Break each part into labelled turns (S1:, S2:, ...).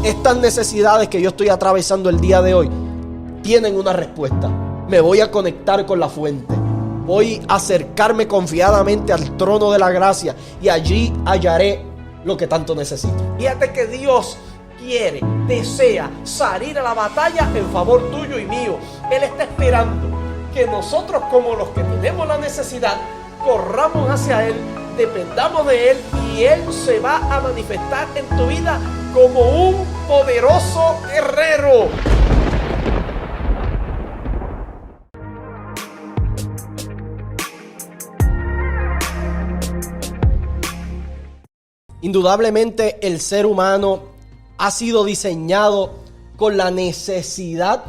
S1: estas necesidades que yo estoy atravesando el día de hoy tienen una respuesta. Me voy a conectar con la fuente. Voy a acercarme confiadamente al trono de la gracia y allí hallaré lo que tanto necesito. Fíjate que Dios quiere, desea salir a la batalla en favor tuyo y mío. Él está esperando que nosotros, como los que tenemos la necesidad, corramos hacia Él, dependamos de Él y Él se va a manifestar en tu vida como un poderoso guerrero. Indudablemente el ser humano ha sido diseñado con la necesidad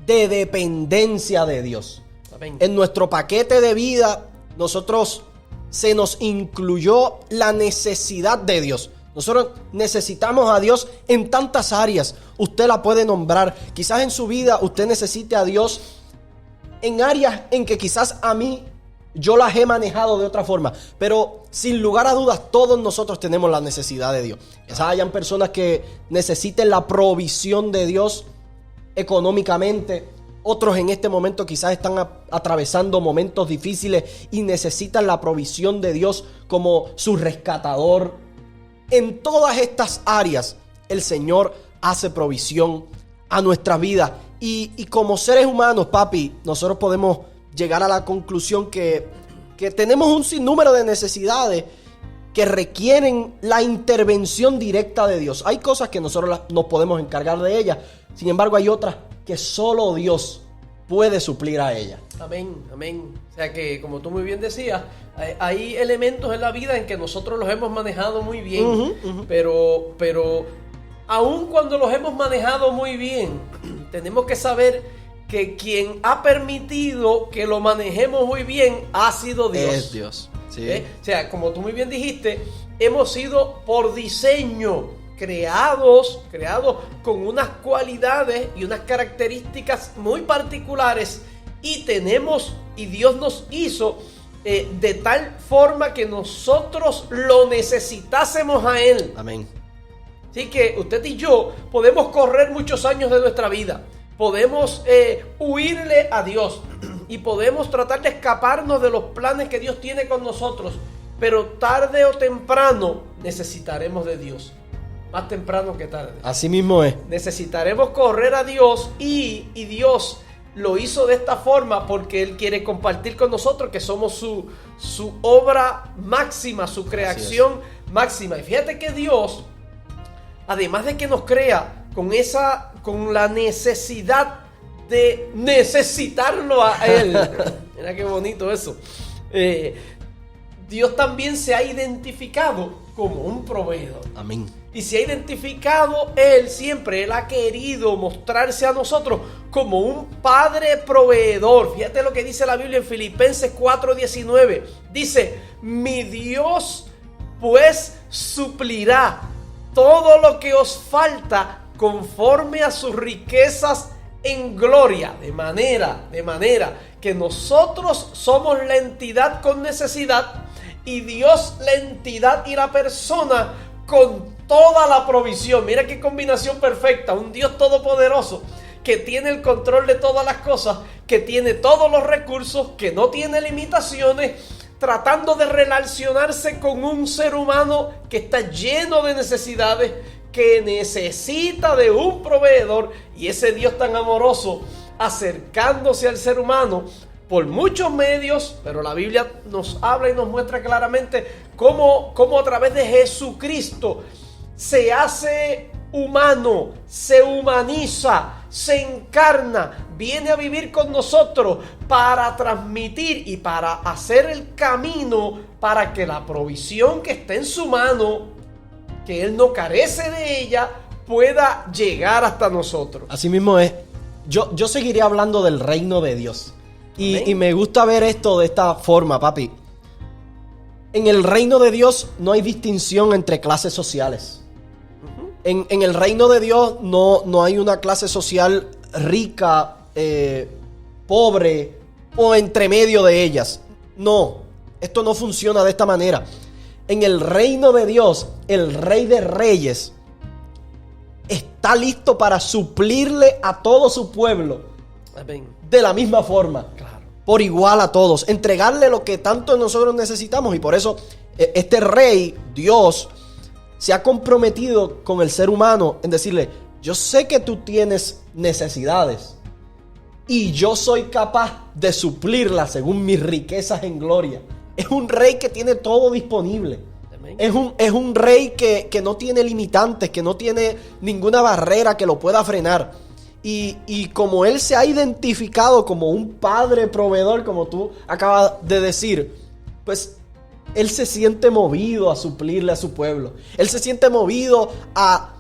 S1: de dependencia de Dios. Amén. En nuestro paquete de vida, se nos incluyó la necesidad de Dios. Nosotros necesitamos a Dios en tantas áreas. Usted la puede nombrar. Quizás en su vida usted necesite a Dios en áreas en que quizás yo las he manejado de otra forma, pero sin lugar a dudas todos nosotros tenemos la necesidad de Dios. Quizás hayan personas que necesiten la provisión de Dios económicamente. Otros en este momento quizás están atravesando momentos difíciles y necesitan la provisión de Dios como su rescatador. En todas estas áreas el Señor hace provisión a nuestras vidas. Y como seres humanos, papi, nosotros podemos llegar a la conclusión que tenemos un sinnúmero de necesidades que requieren la intervención directa de Dios. Hay cosas que nosotros nos podemos encargar de ellas. Sin embargo, hay otras que solo Dios puede suplir a ellas.
S2: Amén, amén. O sea que, como tú muy bien decías, hay elementos en la vida en que nosotros los hemos manejado muy bien, pero aun cuando los hemos manejado muy bien, tenemos que saber que quien ha permitido que lo manejemos muy bien ha sido Dios.
S1: Es Dios. Sí.
S2: O sea, como tú muy bien dijiste, hemos sido por diseño creados con unas cualidades y unas características muy particulares y Dios nos hizo de tal forma que nosotros lo necesitásemos a Él.
S1: Amén.
S2: Así que usted y yo podemos correr muchos años de nuestra vida. Podemos huirle a Dios y podemos tratar de escaparnos de los planes que Dios tiene con nosotros, pero tarde o temprano necesitaremos de Dios, más temprano que tarde.
S1: Así mismo es.
S2: Necesitaremos correr a Dios y Dios lo hizo de esta forma porque Él quiere compartir con nosotros que somos su obra máxima, su creación máxima. Y fíjate que Dios, además de que nos crea con la necesidad de necesitarlo a Él. Mira qué bonito eso. Dios también se ha identificado como un proveedor.
S1: Amén.
S2: Y se ha identificado Él ha querido mostrarse a nosotros como un Padre proveedor. Fíjate lo que dice la Biblia en Filipenses 4:19. Dice, mi Dios pues suplirá todo lo que os falta conforme a sus riquezas en gloria, de manera que nosotros somos la entidad con necesidad y Dios la entidad y la persona con toda la provisión. Mira qué combinación perfecta, un Dios todopoderoso que tiene el control de todas las cosas, que tiene todos los recursos, que no tiene limitaciones, tratando de relacionarse con un ser humano que está lleno de necesidades, que necesita de un proveedor, y ese Dios tan amoroso acercándose al ser humano por muchos medios, pero la Biblia nos habla y nos muestra claramente cómo a través de Jesucristo se hace humano, se humaniza, se encarna, viene a vivir con nosotros para transmitir y para hacer el camino para que la provisión que está en su mano, que Él no carece de ella, pueda llegar hasta nosotros.
S1: Así mismo es. Yo seguiré hablando del reino de Dios. Y me gusta ver esto de esta forma, papi. En el reino de Dios no hay distinción entre clases sociales. En el reino de Dios no hay una clase social rica, pobre o entre medio de ellas. No, esto no funciona de esta manera. En el reino de Dios, el Rey de Reyes está listo para suplirle a todo su pueblo.
S2: Amén.
S1: De la misma forma.
S2: Claro.
S1: Por igual a todos. Entregarle lo que tanto nosotros necesitamos. Y por eso este rey, Dios, se ha comprometido con el ser humano en decirle: yo sé que tú tienes necesidades y yo soy capaz de suplirlas según mis riquezas en gloria. Es un rey que tiene todo disponible. Es un rey que no tiene limitantes, que no tiene ninguna barrera que lo pueda frenar. Y como él se ha identificado como un padre proveedor, como tú acabas de decir, pues él se siente movido a suplirle a su pueblo. Él se siente movido a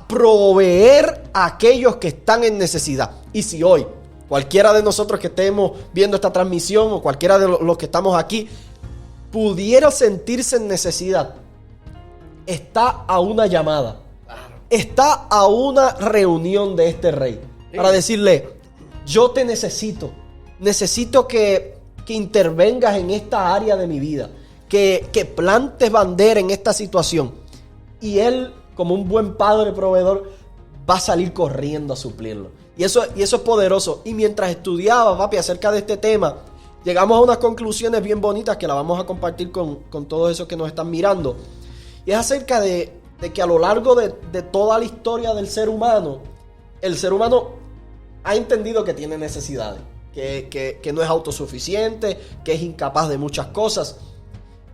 S1: proveer a aquellos que están en necesidad. Y si hoy cualquiera de nosotros que estemos viendo esta transmisión o cualquiera de los que estamos aquí pudiera sentirse en necesidad, está a una llamada, está a una reunión de este rey para decirle: yo te necesito que intervengas en esta área de mi vida, que plantes bandera en esta situación. Y él, como un buen padre proveedor, va a salir corriendo a suplirlo. Y eso es poderoso. Y mientras estudiaba, papi, acerca de este tema, llegamos a unas conclusiones bien bonitas que las vamos a compartir con todos esos que nos están mirando. Y es acerca de que a lo largo de toda la historia del ser humano, el ser humano ha entendido que tiene necesidades, que no es autosuficiente, que es incapaz de muchas cosas.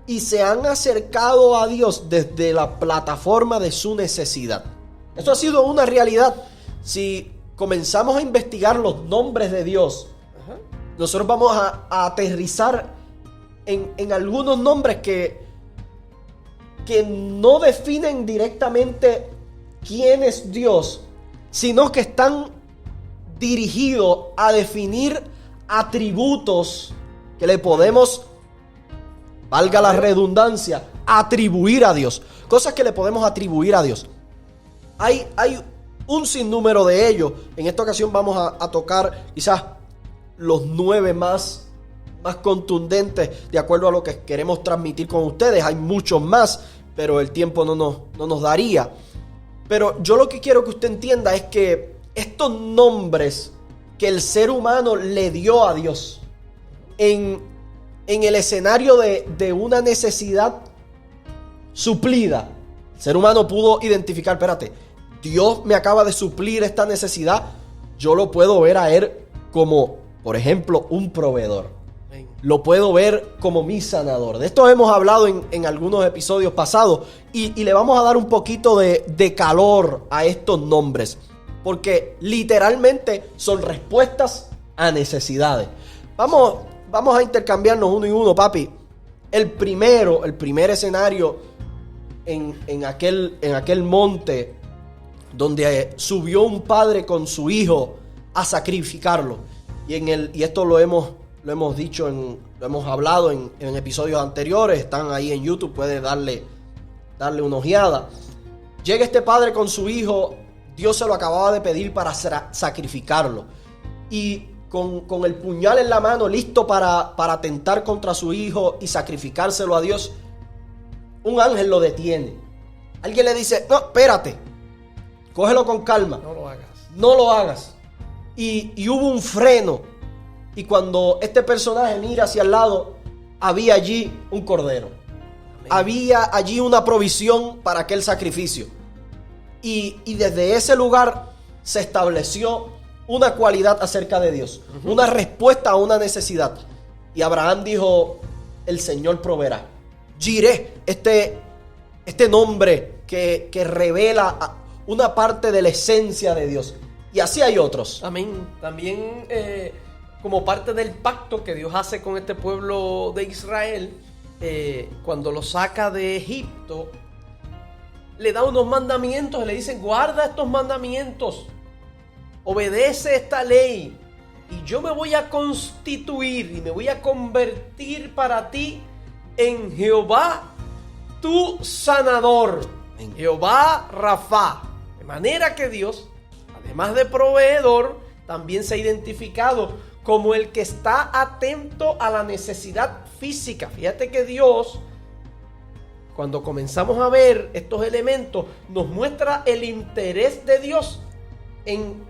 S1: Y se han acercado a Dios desde la plataforma de su necesidad. Esto ha sido una realidad. Si comenzamos a investigar los nombres de Dios, nosotros vamos a aterrizar en algunos nombres que no definen directamente quién es Dios, sino que están dirigidos a definir atributos que le podemos, valga la redundancia, atribuir a Dios. Cosas que le podemos atribuir a Dios. Hay un sinnúmero de ellos. En esta ocasión vamos a tocar quizás los 9 más contundentes de acuerdo a lo que queremos transmitir con ustedes. Hay muchos más, pero el tiempo no nos daría. Pero yo lo que quiero que usted entienda es que estos nombres que el ser humano le dio a Dios en el escenario de una necesidad suplida, el ser humano pudo identificar: espérate, Dios me acaba de suplir esta necesidad. Yo lo puedo ver a él como, por ejemplo, un proveedor. Lo puedo ver como mi sanador. De esto hemos hablado en algunos episodios pasados y le vamos a dar un poquito de calor a estos nombres, porque literalmente son respuestas a necesidades. Vamos a intercambiarnos uno y uno, papi. El primer escenario en aquel monte donde subió un padre con su hijo a sacrificarlo. Y esto lo hemos dicho, lo hemos hablado en episodios anteriores. Están ahí en YouTube, puedes darle una ojeada. Llega este padre con su hijo. Dios se lo acababa de pedir para sacrificarlo. Y con el puñal en la mano, listo para atentar contra su hijo y sacrificárselo a Dios, un ángel lo detiene. Alguien le dice: no, espérate, cógelo con calma, no lo hagas. Y hubo un freno. Y cuando este personaje mira hacia el lado, había allí un cordero. Amén. Había allí una provisión para aquel sacrificio. Y desde ese lugar se estableció una cualidad acerca de Dios, una respuesta a una necesidad. Y Abraham dijo: el Señor proveerá. Jireh, este nombre que revela una parte de la esencia de Dios. Y así hay otros.
S2: Amén. También como parte del pacto que Dios hace con este pueblo de Israel, cuando lo saca de Egipto, le da unos mandamientos, le dicen: guarda estos mandamientos, obedece esta ley, y yo me voy a constituir y me voy a convertir para ti en Jehová tu sanador, en Jehová Rafa. De manera que Dios, además de proveedor, también se ha identificado como el que está atento a la necesidad física. Fíjate que Dios, cuando comenzamos a ver estos elementos, nos muestra el interés de Dios en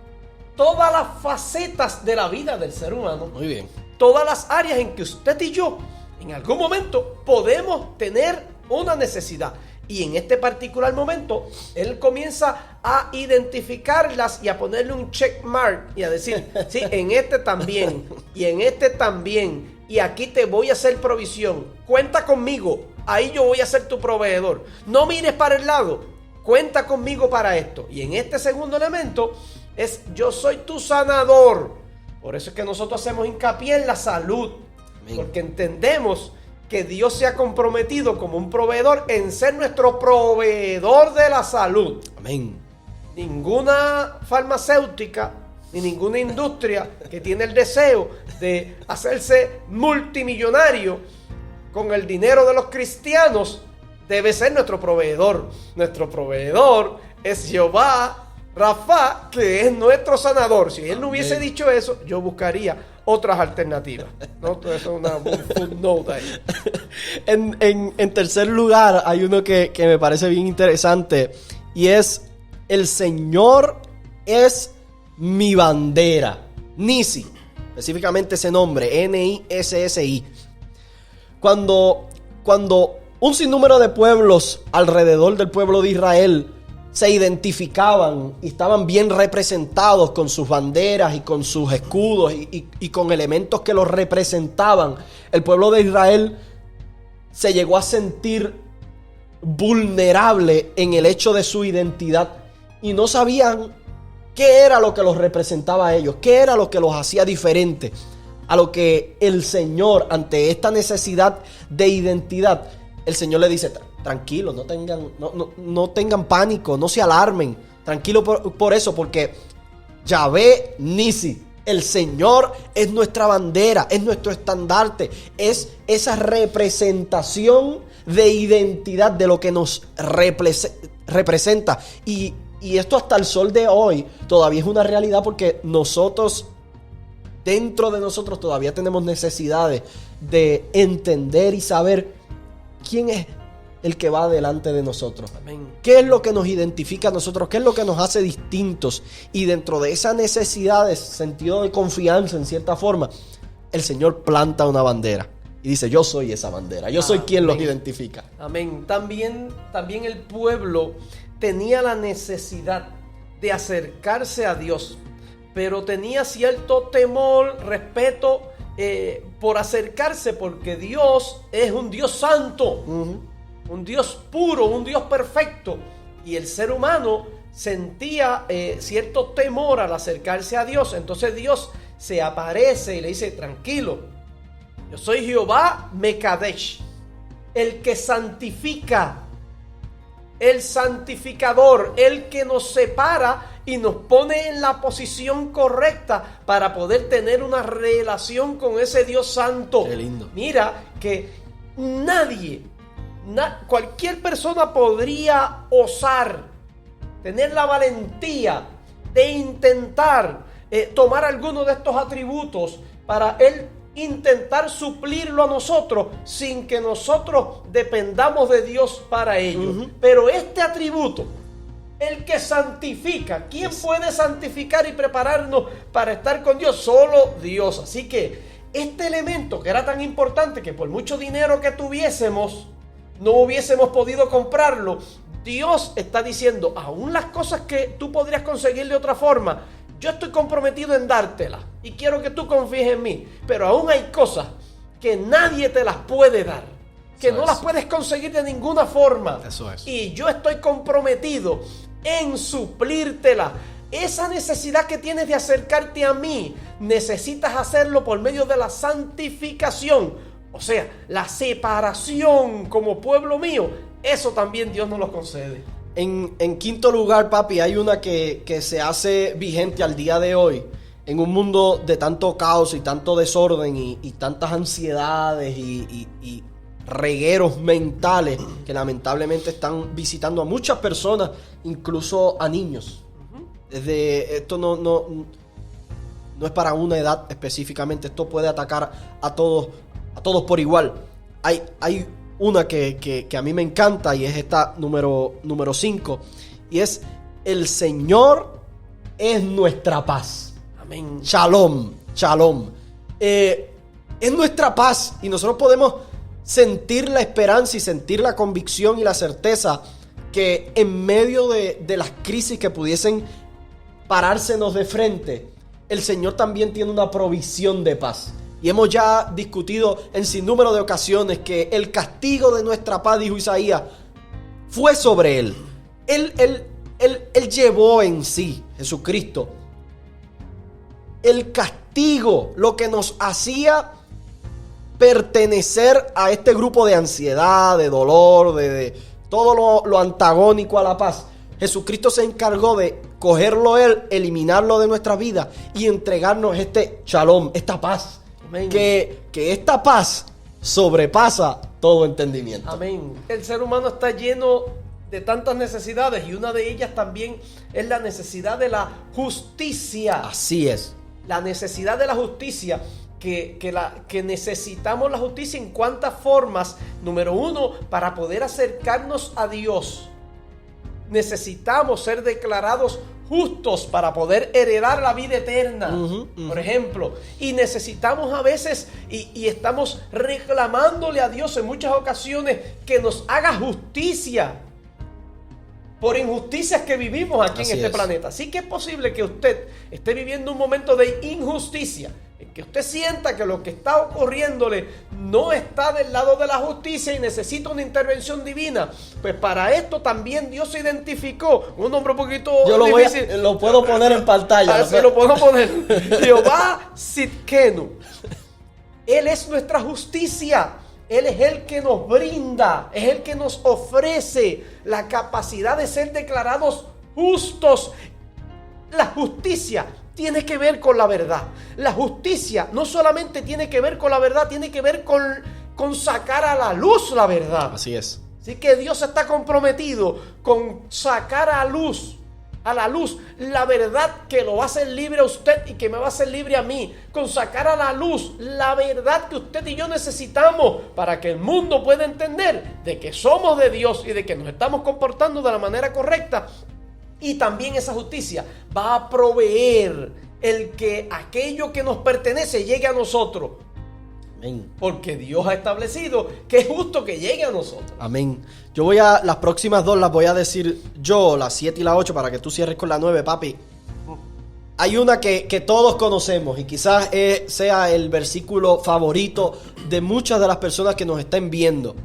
S2: todas las facetas de la vida del ser humano.
S1: Muy bien.
S2: Todas las áreas en que usted y yo, en algún momento, podemos tener una necesidad. Y en este particular momento, él comienza a identificarlas y a ponerle un check mark y a decir, sí, en este también, y en este también, y aquí te voy a hacer provisión. Cuenta conmigo, ahí yo voy a ser tu proveedor. No mires para el lado, cuenta conmigo para esto. Y en este segundo elemento es, yo soy tu sanador. Por eso es que nosotros hacemos hincapié en la salud. Amén. Porque entendemos que Dios se ha comprometido como un proveedor en ser nuestro proveedor de la salud.
S1: Amén.
S2: Ninguna farmacéutica ni ninguna industria que tiene el deseo de hacerse multimillonario con el dinero de los cristianos debe ser nuestro proveedor. Nuestro proveedor es Jehová Rafa, que es nuestro sanador. Si él no hubiese dicho eso, yo buscaría otras alternativas. ¿No? Entonces, eso es una footnote ahí.
S1: En tercer lugar, hay uno que me parece bien interesante, y es: el Señor es mi bandera. Nisi, específicamente ese nombre, N-I-S-S-I. Cuando un sinnúmero de pueblos alrededor del pueblo de Israel se identificaban y estaban bien representados con sus banderas y con sus escudos y con elementos que los representaban, el pueblo de Israel se llegó a sentir vulnerable en el hecho de su identidad y no sabían qué era lo que los representaba a ellos, qué era lo que los hacía diferentes. A lo que el Señor, ante esta necesidad de identidad, el Señor le dice: tranquilo, no tengan pánico, no se alarmen. Tranquilo por eso, porque Yahvé Nisi, el Señor, es nuestra bandera, es nuestro estandarte, es esa representación de identidad de lo que nos representa. Y esto hasta el sol de hoy todavía es una realidad, porque nosotros, dentro de nosotros, todavía tenemos necesidades de entender y saber quién es el que va delante de nosotros.
S2: Amén.
S1: ¿Qué es lo que nos identifica a nosotros? ¿Qué es lo que nos hace distintos? Y dentro de esa necesidad de sentido de confianza, en cierta forma, el Señor planta una bandera y dice: yo soy esa bandera, yo soy quien los identifica.
S2: Amén. También el pueblo tenía la necesidad de acercarse a Dios, pero tenía cierto temor, respeto por acercarse, porque Dios es un Dios santo. Un Dios puro, un Dios perfecto. Y el ser humano sentía cierto temor al acercarse a Dios. Entonces Dios se aparece y le dice: tranquilo, yo soy Jehová Mekadesh, el que santifica, el santificador, el que nos separa y nos pone en la posición correcta para poder tener una relación con ese Dios santo.
S1: Qué lindo.
S2: Mira que cualquier persona podría osar, tener la valentía de intentar tomar alguno de estos atributos para él intentar suplirlo a nosotros sin que nosotros dependamos de Dios para ello. Pero este atributo, el que santifica, ¿quién puede santificar y prepararnos para estar con Dios? Solo Dios. Así que este elemento, que era tan importante que por mucho dinero que tuviésemos no hubiésemos podido comprarlo, Dios está diciendo: aún las cosas que tú podrías conseguir de otra forma, yo estoy comprometido en dártelas y quiero que tú confíes en mí. Pero aún hay cosas que nadie te las puede dar, que no las puedes conseguir de ninguna forma.
S1: Eso es.
S2: Y yo estoy comprometido en suplírtela. Esa necesidad que tienes de acercarte a mí, necesitas hacerlo por medio de la santificación. O sea, la separación como pueblo mío. Eso también Dios nos lo concede.
S1: En quinto lugar, papi, hay una que se hace vigente al día de hoy. En un mundo de tanto caos y tanto desorden y tantas ansiedades y regueros mentales que lamentablemente están visitando a muchas personas, incluso a niños. Esto no es para una edad específicamente. Esto puede atacar a todos por igual. Hay una que a mí me encanta y es esta número 5. Y es: el Señor es nuestra paz.
S2: Amén.
S1: Shalom, shalom. Es nuestra paz y nosotros podemos sentir la esperanza y sentir la convicción y la certeza que en medio de las crisis que pudiesen parársenos de frente, el Señor también tiene una provisión de paz. Y hemos ya discutido en sinnúmero de ocasiones que el castigo de nuestra paz, dijo Isaías, fue sobre Él. Él llevó en sí, Jesucristo, el castigo, lo que nos hacía pertenecer a este grupo de ansiedad, de dolor, de todo lo antagónico a la paz. Jesucristo se encargó de cogerlo Él, eliminarlo de nuestra vida y entregarnos este shalom, esta paz.
S2: Amén.
S1: Que esta paz sobrepasa todo entendimiento.
S2: Amén. El ser humano está lleno de tantas necesidades y una de ellas también es la necesidad de la justicia.
S1: Así es.
S2: La necesidad de la justicia, que necesitamos la justicia en cuántas formas. Número uno, para poder acercarnos a Dios, necesitamos ser declarados justos para poder heredar la vida eterna, por ejemplo. Y necesitamos a veces, y estamos reclamándole a Dios en muchas ocasiones, que nos haga justicia por injusticias que vivimos aquí en este planeta. Así que es posible que usted esté viviendo un momento de injusticia, en que usted sienta que lo que está ocurriéndole no está del lado de la justicia y necesita una intervención divina. Pues para esto también Dios se identificó. Un nombre un poquito
S1: yo
S2: difícil.
S1: lo puedo poner en pantalla.
S2: Así lo puedo poner. Jehová Sidkenu. Él es nuestra justicia. Él es el que nos brinda, es el que nos ofrece la capacidad de ser declarados justos. La justicia tiene que ver con la verdad. La justicia no solamente tiene que ver con la verdad, tiene que ver con sacar a la luz la verdad.
S1: Así es.
S2: Así que Dios está comprometido con sacar a la luz la verdad que lo va a hacer libre a usted y que me va a hacer libre a mí, con sacar a la luz la verdad que usted y yo necesitamos para que el mundo pueda entender de que somos de Dios y de que nos estamos comportando de la manera correcta. Y también esa justicia va a proveer el que aquello que nos pertenece llegue a nosotros.
S1: Amén.
S2: Porque Dios ha establecido que es justo que llegue a nosotros.
S1: Amén. Las próximas dos las voy a decir yo, la 7 y la 8, para que tú cierres con la 9, papi. Hay una que todos conocemos y quizás sea el versículo favorito de muchas de las personas que nos estén viendo.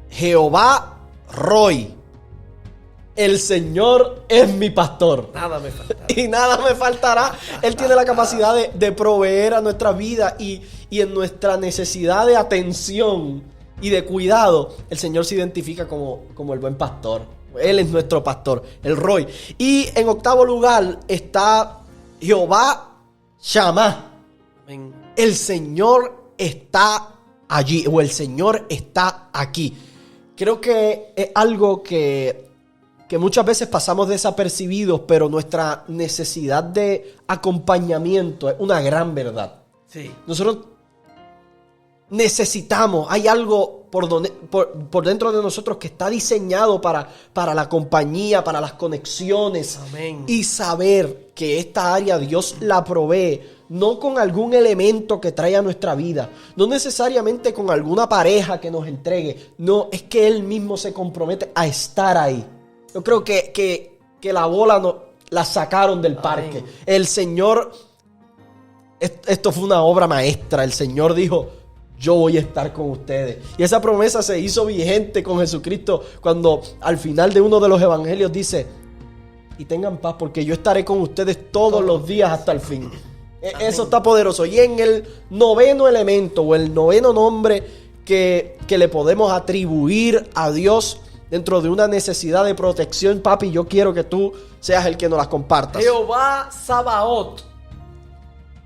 S1: Jehová Roy, el Señor es mi pastor.
S2: Nada me faltará.
S1: Y nada me faltará. Él tiene la capacidad de proveer a nuestra vida y en nuestra necesidad de atención y de cuidado, el Señor se identifica como el buen pastor. Él es nuestro pastor, el Roy. Y en octavo lugar está Jehová Shammah.
S2: Amén.
S1: El Señor está allí, o el Señor está aquí. Creo que es algo que muchas veces pasamos desapercibidos, pero nuestra necesidad de acompañamiento es una gran verdad.
S2: Sí.
S1: Nosotros necesitamos, hay algo por dentro de nosotros que está diseñado para la compañía, para las conexiones.
S2: Amén.
S1: Y saber que esta área Dios la provee, no con algún elemento que trae a nuestra vida, no necesariamente con alguna pareja que nos entregue, no, es que Él mismo se compromete a estar ahí. Yo creo que la bola la sacaron del parque.
S2: Amén.
S1: El Señor, esto fue una obra maestra. El Señor dijo: yo voy a estar con ustedes. Y esa promesa se hizo vigente con Jesucristo cuando al final de uno de los evangelios dice: y tengan paz porque yo estaré con ustedes todos los días hasta el fin. Eso está poderoso. Y en el noveno elemento o el noveno nombre que le podemos atribuir a Dios dentro de una necesidad de protección, papi, yo quiero que tú seas el que nos las compartas.
S2: Jehová Sabaoth.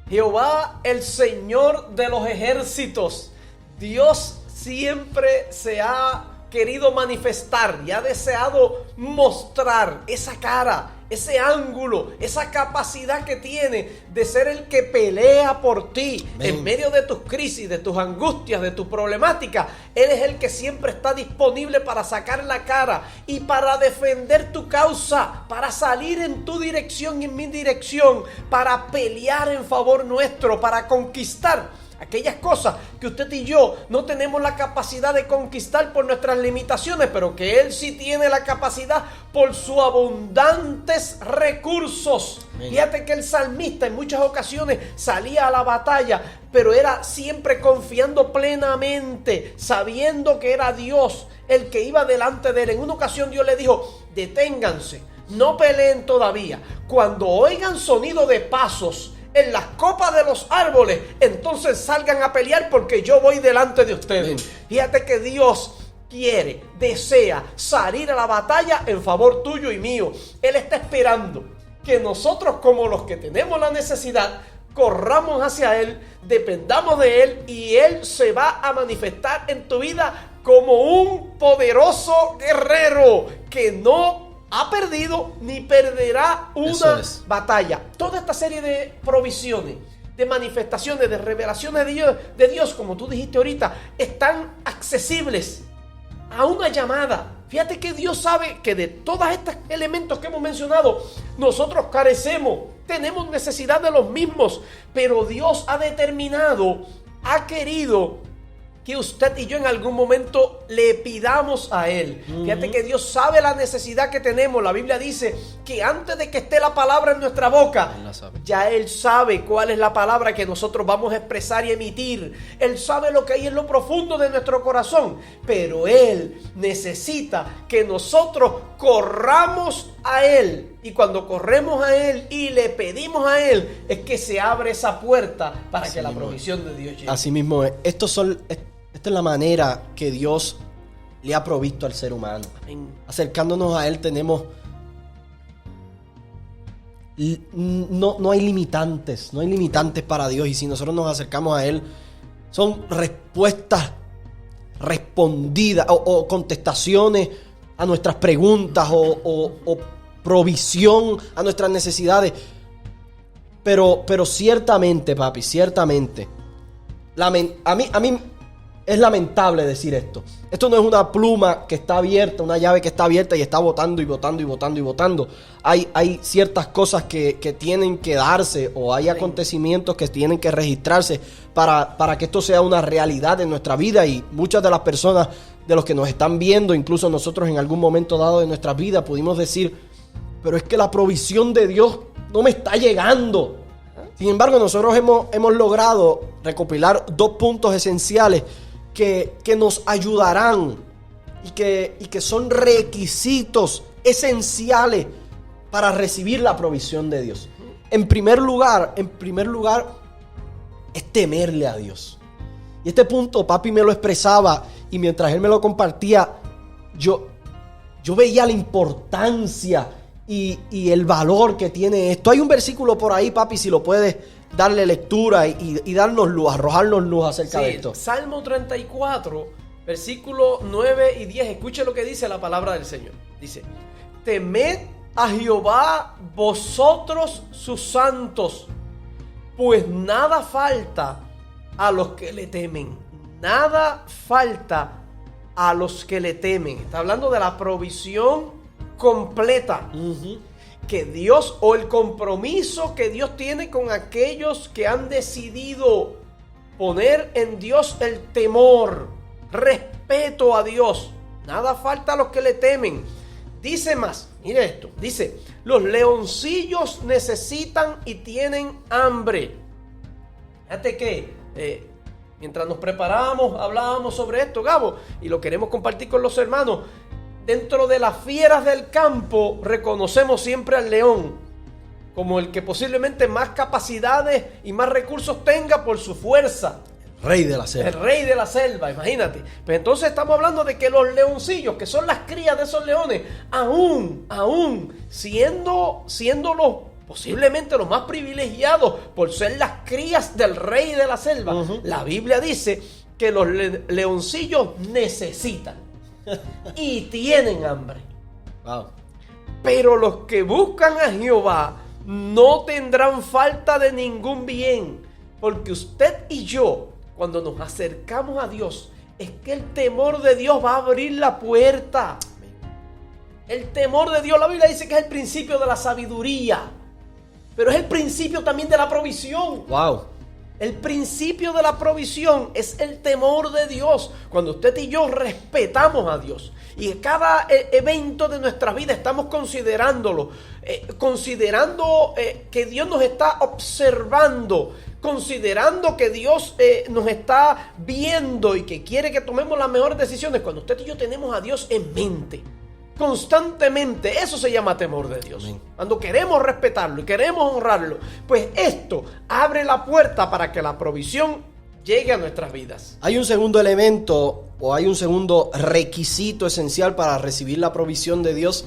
S2: Jehová el Señor de los ejércitos. Dios siempre se ha querido manifestar y ha deseado mostrar esa cara, ese ángulo, esa capacidad que tiene de ser el que pelea por ti. Amén. En medio de tus crisis, de tus angustias, de tus problemáticas. Él es el que siempre está disponible para sacar la cara y para defender tu causa, para salir en tu dirección y en mi dirección, para pelear en favor nuestro, para conquistar aquellas cosas que usted y yo no tenemos la capacidad de conquistar por nuestras limitaciones, pero que Él sí tiene la capacidad por sus abundantes recursos. Amén. Fíjate que el salmista en muchas ocasiones salía a la batalla, pero era siempre confiando plenamente, sabiendo que era Dios el que iba delante de él. En una ocasión Dios le dijo: deténganse, no peleen todavía. Cuando oigan sonido de pasos en las copas de los árboles, entonces salgan a pelear, porque yo voy delante de ustedes. Fíjate que Dios quiere, desea salir a la batalla en favor tuyo y mío. Él está esperando que nosotros, como los que tenemos la necesidad, corramos hacia Él, dependamos de Él, y Él se va a manifestar en tu vida como un poderoso guerrero que no ha perdido ni perderá una batalla. Toda esta serie de provisiones, de manifestaciones, de revelaciones de Dios, como tú dijiste ahorita, están accesibles a una llamada. Fíjate que Dios sabe que de todos estos elementos que hemos mencionado, nosotros carecemos, tenemos necesidad de los mismos, pero Dios ha determinado, ha querido que usted y yo en algún momento le pidamos a Él. Fíjate que Dios sabe la necesidad que tenemos. La Biblia dice que antes de que esté la palabra en nuestra boca, ya Él sabe cuál es la palabra que nosotros vamos a expresar y emitir. Él sabe lo que hay en lo profundo de nuestro corazón, pero Él necesita que nosotros corramos a Él. Y cuando corremos a Él y le pedimos a Él, es que se abre esa puerta para que la provisión de Dios llegue.
S1: Así mismo es. Esta es la manera que Dios le ha provisto al ser humano. Amén. Acercándonos a Él tenemos... No hay limitantes. No hay limitantes para Dios. Y si nosotros nos acercamos a Él, son respuestas respondidas o contestaciones a nuestras preguntas o provisión a nuestras necesidades. Pero ciertamente, papi, ciertamente, a mí es lamentable decir esto. Esto no es una pluma que está abierta, una llave que está abierta y está botando y botando y botando y botando. Hay ciertas cosas que tienen que darse, o hay acontecimientos que tienen que registrarse para que esto sea una realidad en nuestra vida. Y muchas de las personas, de los que nos están viendo, incluso nosotros en algún momento dado de nuestra vida, pudimos decir: pero es que la provisión de Dios no me está llegando. Sin embargo, nosotros hemos logrado recopilar 2 puntos esenciales que nos ayudarán y que son requisitos esenciales para recibir la provisión de Dios. En primer lugar, es temerle a Dios. Y este punto papi me lo expresaba, y mientras él me lo compartía, yo veía la importancia y el valor que tiene esto. Hay un versículo por ahí, papi, si lo puedes darle lectura y darnos luz, arrojarnos luz acerca de esto.
S2: Salmo 34, versículo 9 y 10. Escuche lo que dice la palabra del Señor. Dice: temed a Jehová vosotros sus santos, pues nada falta a los que le temen. Nada falta a los que le temen. Está hablando de la provisión completa que Dios, o el compromiso que Dios tiene con aquellos que han decidido poner en Dios el temor, respeto a Dios. Nada falta a los que le temen. Dice más, mire esto, dice: los leoncillos necesitan y tienen hambre. Fíjate que mientras nos preparábamos, hablábamos sobre esto, Gabo, y lo queremos compartir con los hermanos. Dentro de las fieras del campo reconocemos siempre al león como el que posiblemente más capacidades y más recursos tenga por su fuerza.
S1: El rey de la selva.
S2: El rey de la selva, imagínate. Pues entonces estamos hablando de que los leoncillos, que son las crías de esos leones, aún siendo los posiblemente los más privilegiados por ser las crías del rey de la selva, la Biblia dice que los leoncillos necesitan. y tienen hambre.
S1: Wow.
S2: Pero los que buscan a Jehová no tendrán falta de ningún bien, porque usted y yo, cuando nos acercamos a Dios, es que el temor de Dios va a abrir la puerta. El temor de Dios, la Biblia dice que es el principio de la sabiduría, pero es el principio también de la provisión.
S1: Wow.
S2: El principio de la provisión es el temor de Dios. Cuando usted y yo respetamos a Dios y en cada evento de nuestra vida estamos considerándolo, considerando que Dios nos está observando, considerando que Dios nos está viendo y que quiere que tomemos las mejores decisiones. Cuando usted y yo tenemos a Dios en mente constantemente, eso se llama temor de Dios. Amén. Cuando queremos respetarlo y queremos honrarlo, pues esto abre la puerta para que la provisión llegue a nuestras vidas.
S1: Hay un segundo elemento o hay un segundo requisito esencial para recibir la provisión de Dios,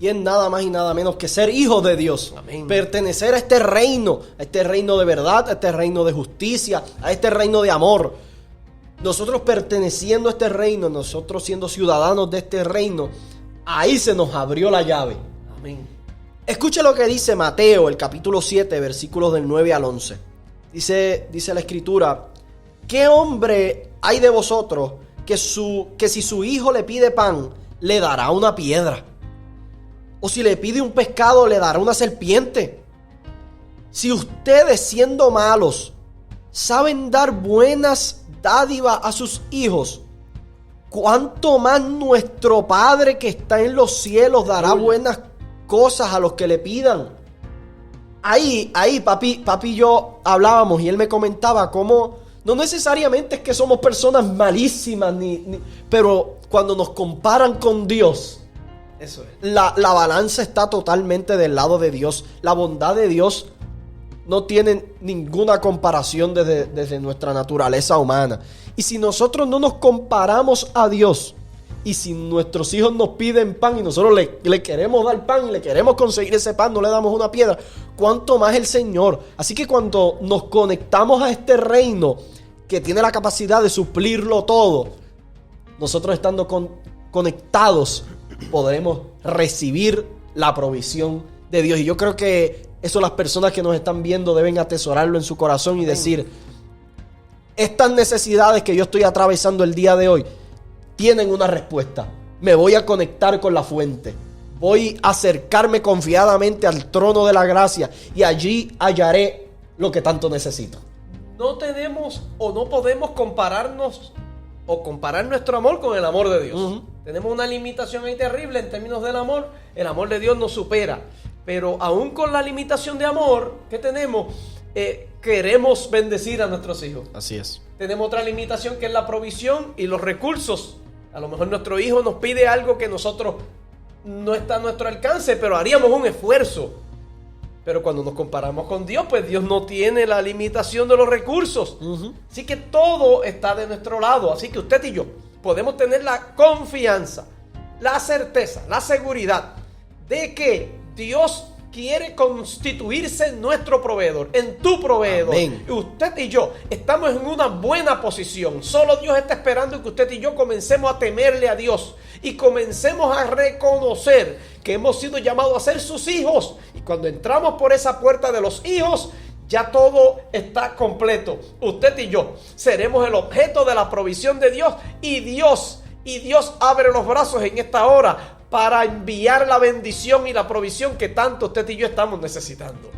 S1: y es nada más y nada menos que ser hijos de Dios.
S2: Amén.
S1: Pertenecer a este reino de verdad, a este reino de justicia, a este reino de amor. Nosotros perteneciendo a este reino, nosotros siendo ciudadanos de este reino, ahí se nos abrió la llave.
S2: Amén.
S1: Escuche lo que dice Mateo, el capítulo 7, versículos del 9 al 11. Dice la escritura: ¿qué hombre hay de vosotros que si su hijo le pide pan, le dará una piedra? ¿O si le pide un pescado, le dará una serpiente? Si ustedes, siendo malos, saben dar buenas dádivas a sus hijos, ¿cuánto más nuestro Padre que está en los cielos dará buenas cosas a los que le pidan? Ahí papi y yo hablábamos y él me comentaba cómo no necesariamente es que somos personas malísimas, pero cuando nos comparan con Dios,
S2: eso es.
S1: La balanza está totalmente del lado de Dios. La bondad de Dios no tiene ninguna comparación desde nuestra naturaleza humana. Y si nosotros no nos comparamos a Dios, y si nuestros hijos nos piden pan y nosotros le queremos dar pan y le queremos conseguir ese pan, no le damos una piedra, ¿cuánto más el Señor? Así que cuando nos conectamos a este reino que tiene la capacidad de suplirlo todo, nosotros estando conectados podremos recibir la provisión de Dios. Y yo creo que eso las personas que nos están viendo deben atesorarlo en su corazón y decir: estas necesidades que yo estoy atravesando el día de hoy tienen una respuesta. Me voy a conectar con la fuente. Voy a acercarme confiadamente al trono de la gracia y allí hallaré lo que tanto necesito.
S2: No tenemos o no podemos compararnos o comparar nuestro amor con el amor de Dios. Uh-huh. Tenemos una limitación ahí terrible en términos del amor. El amor de Dios nos supera. Pero aún con la limitación de amor que tenemos, queremos bendecir a nuestros hijos.
S1: Así es.
S2: Tenemos otra limitación que es la provisión y los recursos. A lo mejor nuestro hijo nos pide algo que nosotros no está a nuestro alcance, pero haríamos un esfuerzo. Pero cuando nos comparamos con Dios, pues Dios no tiene la limitación de los recursos. Uh-huh. Así que todo está de nuestro lado. Así que usted y yo podemos tener la confianza, la certeza, la seguridad de que Dios quiere constituirse en nuestro proveedor, en tu proveedor.
S1: Amén.
S2: Usted y yo estamos en una buena posición. Solo Dios está esperando que usted y yo comencemos a temerle a Dios y comencemos a reconocer que hemos sido llamados a ser sus hijos. Y cuando entramos por esa puerta de los hijos, ya todo está completo. Usted y yo seremos el objeto de la provisión de Dios, y Dios abre los brazos en esta hora para enviar la bendición y la provisión que tanto usted y yo estamos necesitando.